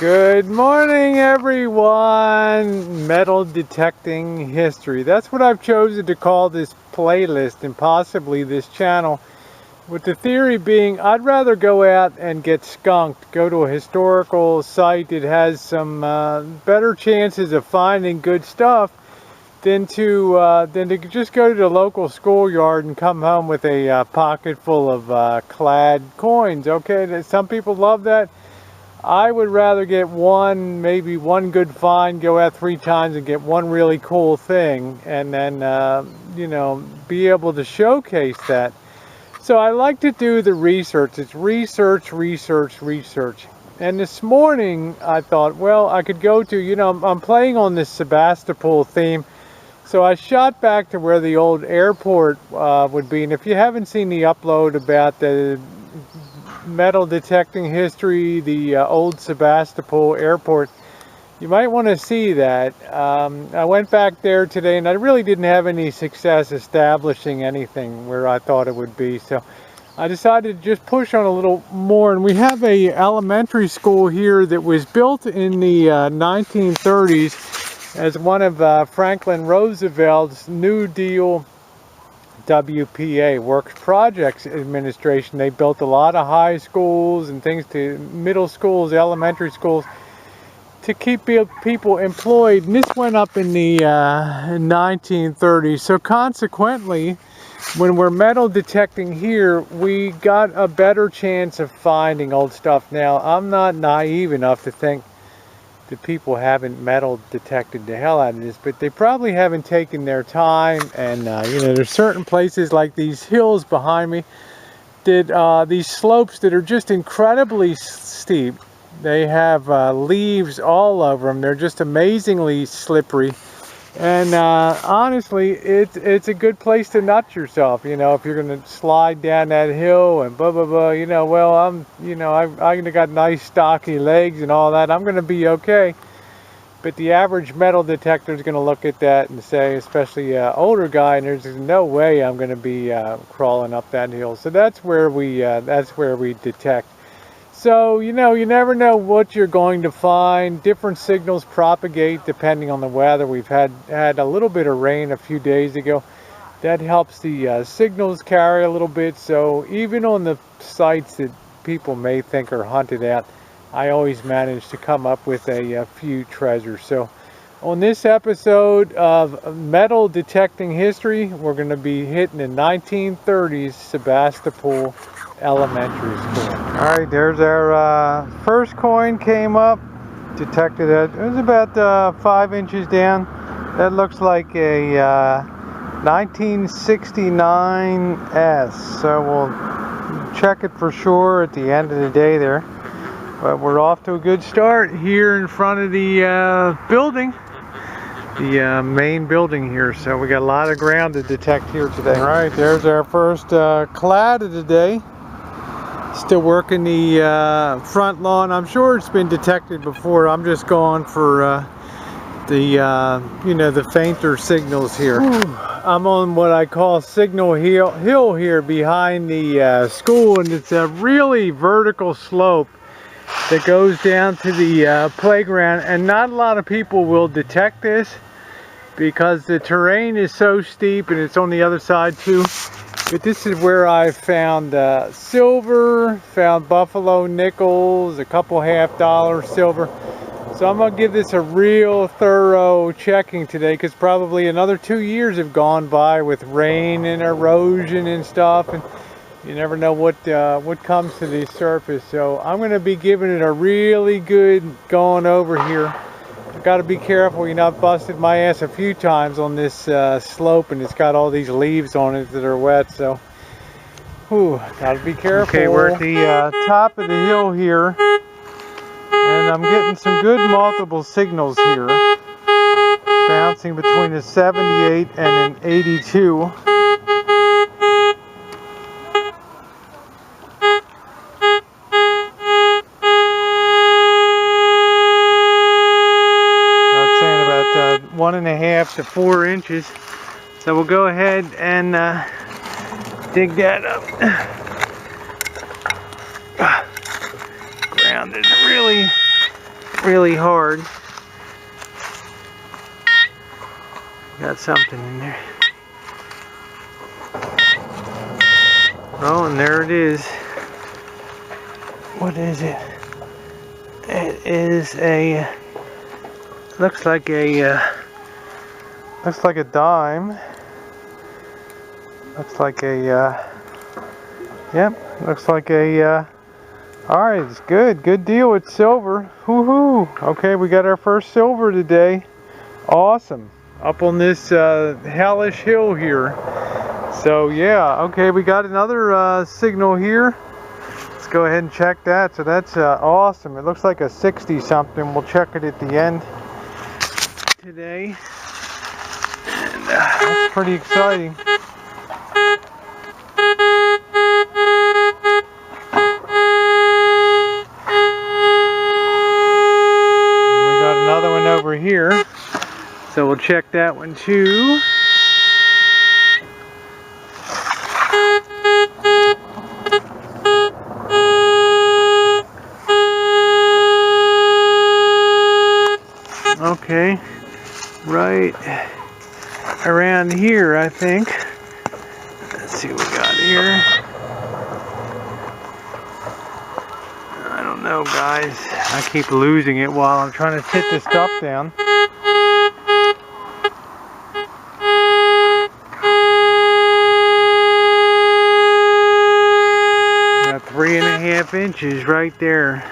Good morning, everyone. Metal detecting history. That's what I've chosen to call this playlist and possibly this channel. With the theory being, I'd rather go out and get skunked, go to a historical site that has some better chances of finding good stuff than to just go to the local schoolyard and come home with a pocket full of clad coins. Okay, some people love that. I would rather get maybe one good find, go out 3 times and get one really cool thing, and then, be able to showcase that. So I like to do the research. It's research. And this morning I thought, well, I could go to, I'm playing on this Sebastopol theme. So I shot back to where the old airport would be. And if you haven't seen the upload about the metal detecting history, the old Sebastopol airport, you might want to see that. I went back there today and I really didn't have any success establishing anything where I thought it would be, so I decided to just push on a little more. And we have a elementary school here that was built in the 1930s as one of Franklin Roosevelt's New Deal WPA, Works Projects Administration. They built a lot of high schools and things, to middle schools, elementary schools, to keep people employed. And this went up in the 1930s. So consequently, when we're metal detecting here, we got a better chance of finding old stuff. Now, I'm not naive enough to think that people haven't metal detected the hell out of this, but they probably haven't taken their time. And there's certain places like these hills behind me, that these slopes that are just incredibly steep. They have leaves all over them. They're just amazingly slippery. And honestly, it's a good place to nut yourself. If you're going to slide down that hill and blah blah blah. Well, I've got nice stocky legs and all that. I'm going to be okay. But the average metal detector is going to look at that and say, especially an older guy, and there's no way I'm going to be crawling up that hill. So that's where we detect. So, you never know what you're going to find. Different signals propagate depending on the weather. We've had a little bit of rain a few days ago. That helps the signals carry a little bit. So even on the sites that people may think are hunted out, I always manage to come up with a few treasures. So on this episode of Metal Detecting History, we're going to be hitting the 1930s Sebastopol Elementary School. Alright, there's our first coin came up, detected it. It was about 5 inches down. That looks like a 1969S, so we'll check it for sure at the end of the day there. But we're off to a good start here in front of the building, the main building here. So we got a lot of ground to detect here today. Alright, there's our first clad of the day. Still working the front lawn. I'm sure it's been detected before. I'm just going for the fainter signals here. I'm on what I call Signal Hill here behind the school, and it's a really vertical slope that goes down to the playground, and not a lot of people will detect this because the terrain is so steep, and it's on the other side too. But this is where I found silver, found buffalo nickels, a couple $50 silver. So I'm going to give this a real thorough checking today, because probably another 2 years have gone by with rain and erosion and stuff, and you never know what comes to the surface. So I'm going to be giving it a really good going over here. Got to be careful. I've busted my ass a few times on this slope, and it's got all these leaves on it that are wet, so got to be careful. Okay, we're at the top of the hill here, and I'm getting some good multiple signals here, bouncing between a 78 and an 82. About 1.5 to 4 inches. So we'll go ahead and dig that up. Ground is really really hard. Got something in there. Oh, and there it is. What is it? It is a, looks like a dime. Looks like a, yep, looks like a, alright, it's good. Good deal, it's silver. Woohoo! Okay, we got our first silver today. Awesome. Up on this hellish hill here. So yeah, okay, we got another signal here. Let's go ahead and check that. So that's awesome. It looks like a 60 something. We'll check it at the end today. And that's pretty exciting. We got another one over here. So we'll check that one too. Okay, right around here, I think. Let's see what we got here. I don't know, guys. I keep losing it while I'm trying to sit this stuff down. Got 3.5 inches right there.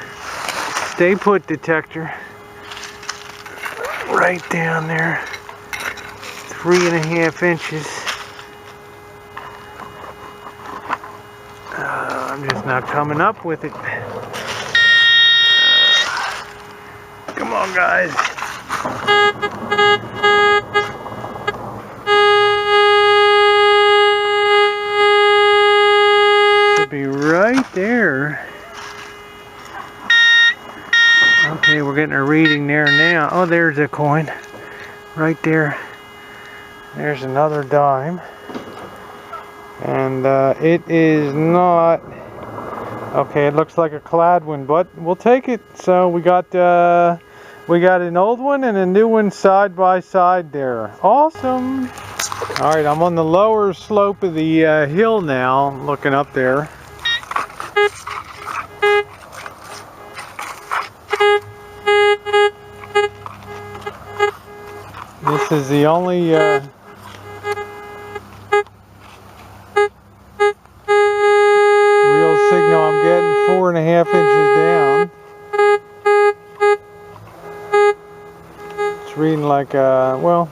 Stay put, detector. Right down there, 3.5 inches. I'm just not coming up with it. Come on, guys. Should be right there. Okay, we're getting a reading there now. Oh, there's a coin. Right there. There's another dime. And it is not... Okay, it looks like a clad one, but we'll take it. So we got an old one and a new one side by side there. Awesome! Alright, I'm on the lower slope of the hill now, looking up there. This is the only real signal I'm getting, 4.5 inches down. It's reading like well,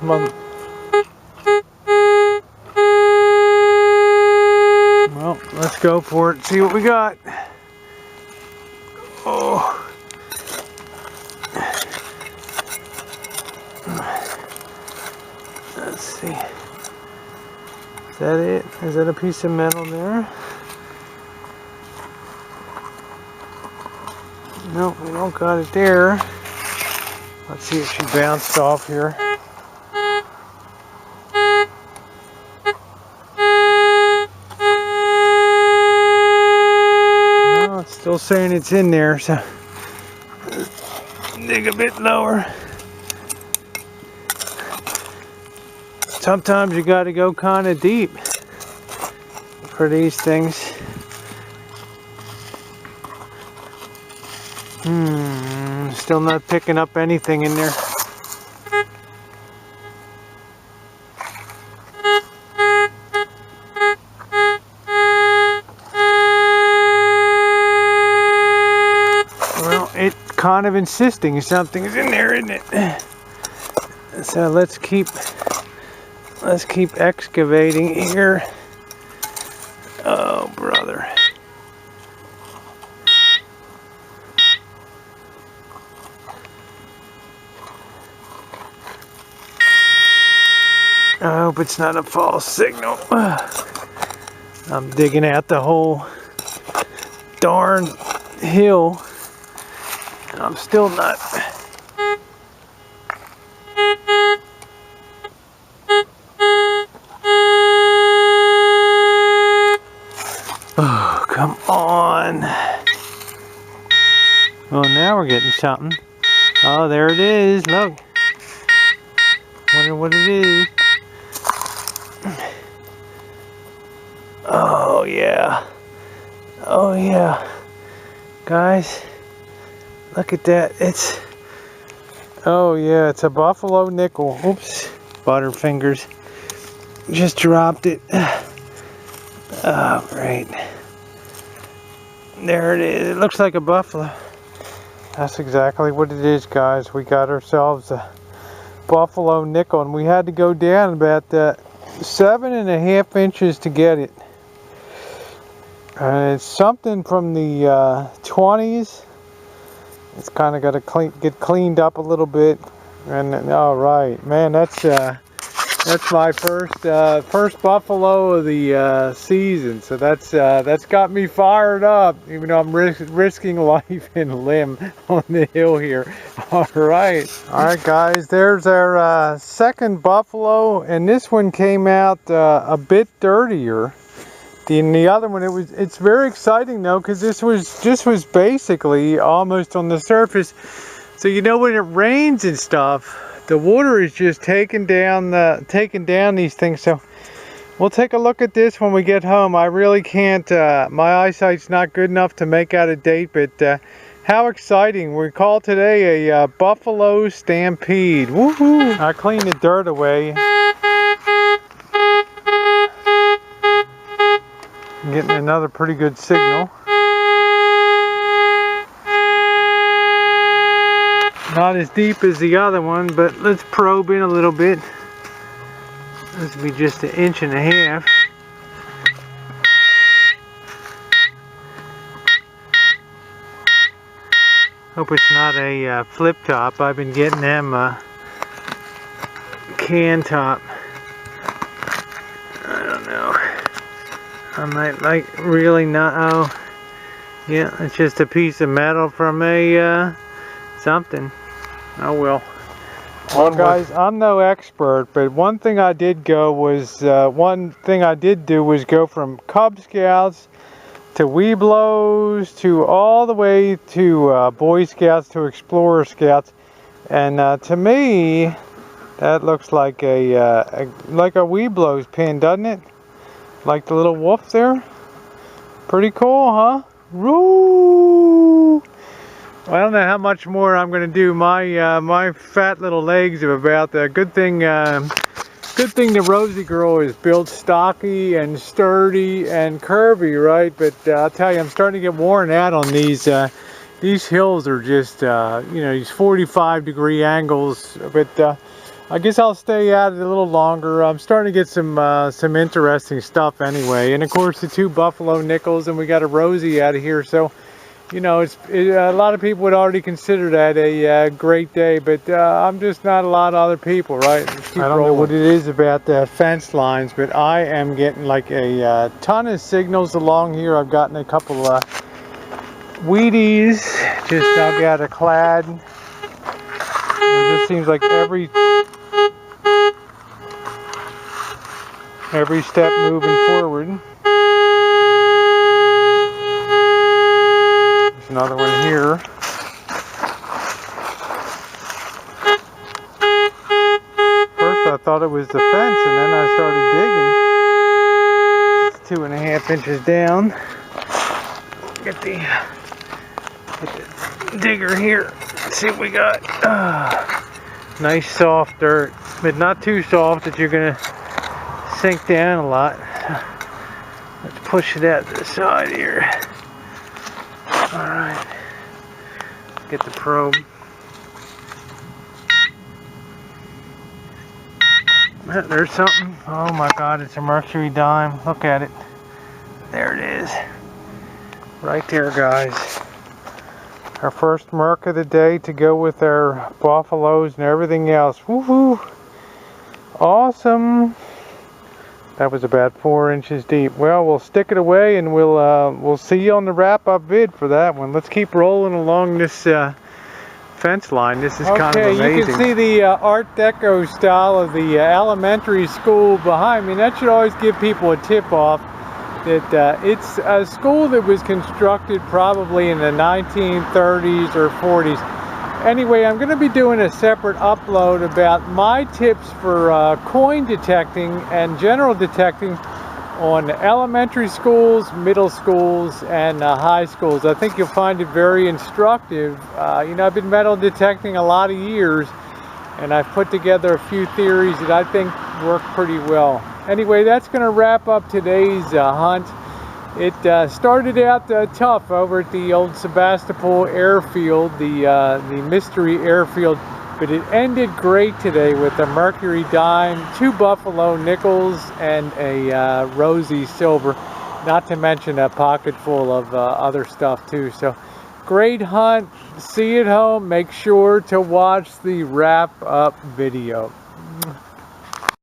let's go for it, see what we got. Oh. Let's see. Is that it? Is that a piece of metal there? No, we don't got it there. Let's see if she bounced off here. No, it's still saying it's in there, so dig a bit lower. Sometimes you got to go kind of deep for these things. Still not picking up anything in there. Well, it's kind of insisting something's in there, isn't it? So let's keep excavating here. Oh, brother. I hope it's not a false signal. I'm digging out the whole darn hill. I'm still not. Oh, come on. Well, now we're getting something. Oh, there it is. Look. Wonder what it is. Oh, yeah. Oh, yeah. Guys, look at that. Oh, yeah, it's a buffalo nickel. Oops. Butterfingers. Just dropped it. Oh, great. There it is. It looks like a buffalo. That's exactly what it is, guys. We got ourselves a buffalo nickel, and we had to go down about 7.5 inches to get it. And it's something from the 20s. It's kind of got to get cleaned up a little bit. And all right, man, that's my first buffalo of the season. So that's got me fired up, even though I'm risking life and limb on the hill here. All right, guys. There's our second buffalo, and this one came out a bit dirtier than the other one. It's very exciting though, because this was basically almost on the surface. So you know, when it rains and stuff, the water is just taking down these things. So we'll take a look at this when we get home. I really can't, my eyesight's not good enough to make out a date, but how exciting. We call today a buffalo stampede. Woohoo! I cleaned the dirt away. I'm getting another pretty good signal. Not as deep as the other one, but let's probe in a little bit. This will be just 1.5 inches. Hope it's not a flip top. I've been getting them can top. I don't know. I might really not. Oh, yeah, it's just a piece of metal from a something. Oh well. Well, guys, I'm no expert, but one thing I did do was go from Cub Scouts to Webelos to all the way to Boy Scouts to Explorer Scouts, and to me, that looks like a Webelos pin, doesn't it? Like the little wolf there. Pretty cool, huh? Woo! Well, I don't know how much more I'm going to do. My fat little legs are about that. Good thing the Rosie girl is built stocky and sturdy and curvy, right? But I'll tell you, I'm starting to get worn out on these. These hills are just, you know, these 45-degree angles. But I guess I'll stay at it a little longer. I'm starting to get some interesting stuff anyway. And of course, the 2 buffalo nickels, and we got a Rosie out of here. So, you know, a lot of people would already consider that a great day, but I'm just not a lot of other people, right? I don't know what it is about the fence lines, but I am getting like a ton of signals along here. I've gotten a couple of Wheaties just dug out of clad. It just seems like every step moving forward. Another one here. First I thought it was the fence, and then I started digging. It's 2.5 inches down. Get the digger here. Let's see what we got. Nice soft dirt, but not too soft that you're gonna sink down a lot. Let's push it out to the side here. Alright, get the probe. There's something. Oh my God, it's a Mercury Dime. Look at it. There it is. Right there, guys. Our first Merc of the day to go with our buffaloes and everything else. Woohoo! Awesome. That was about 4 inches deep. Well, we'll stick it away, and we'll see you on the wrap-up vid for that one. Let's keep rolling along this fence line. This is kind of amazing. You can see the Art Deco style of the elementary school behind me. And that should always give people a tip-off that it's a school that was constructed probably in the 1930s or 40s. Anyway, I'm going to be doing a separate upload about my tips for coin detecting and general detecting on elementary schools, middle schools, and high schools. I think you'll find it very instructive. You know, I've been metal detecting a lot of years, and I've put together a few theories that I think work pretty well. Anyway, that's going to wrap up today's hunt. It started out tough over at the old Sebastopol airfield, the mystery airfield, but it ended great today with a Mercury Dime, 2 buffalo nickels, and a rosy silver, not to mention a pocket full of other stuff too. So great hunt. See you at home. Make sure to watch the wrap up video.